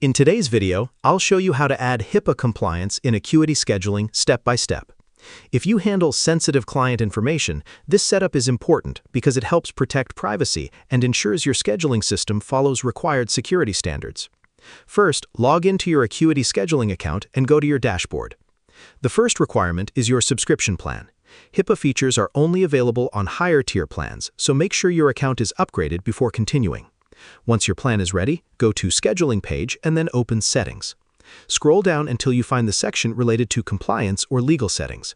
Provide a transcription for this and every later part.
In today's video, I'll show you how to add HIPAA compliance in Acuity Scheduling step by step. If you handle sensitive client information, this setup is important because it helps protect privacy and ensures your scheduling system follows required security standards. First, log into your Acuity Scheduling account and go to your dashboard. The first requirement is your subscription plan. HIPAA features are only available on higher tier plans, so make sure your account is upgraded before continuing. Once your plan is ready, go to Scheduling page and then open Settings. Scroll down until you find the section related to compliance or legal settings.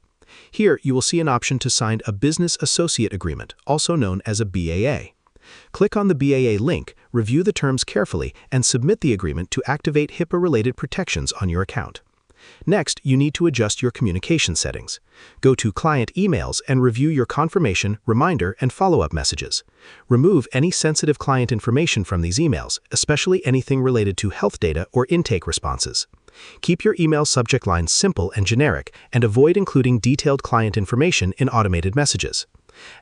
Here, you will see an option to sign a Business Associate Agreement, also known as a BAA. Click on the BAA link, review the terms carefully, and submit the agreement to activate HIPAA-related protections on your account. Next, you need to adjust your communication settings. Go to Client Emails and review your confirmation, reminder, and follow-up messages. Remove any sensitive client information from these emails, especially anything related to health data or intake responses. Keep your email subject line simple and generic, and avoid including detailed client information in automated messages.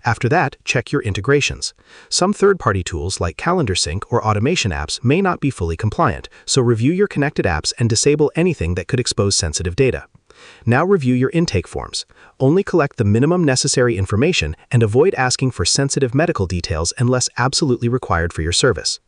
After that, check your integrations. Some third-party tools like Calendar Sync or automation apps may not be fully compliant, so review your connected apps and disable anything that could expose sensitive data. Now review your intake forms. Only collect the minimum necessary information and avoid asking for sensitive medical details unless absolutely required for your service.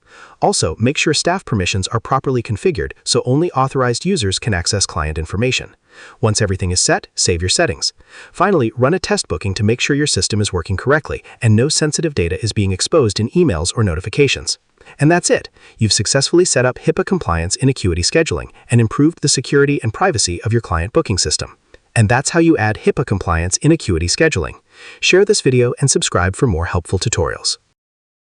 Also, make sure staff permissions are properly configured so only authorized users can access client information. Once everything is set, save your settings. Finally, run a test booking to make sure your system is working correctly and no sensitive data is being exposed in emails or notifications. And that's it. You've successfully set up HIPAA compliance in Acuity Scheduling and improved the security and privacy of your client booking system. And that's how you add HIPAA compliance in Acuity Scheduling. Share this video and subscribe for more helpful tutorials.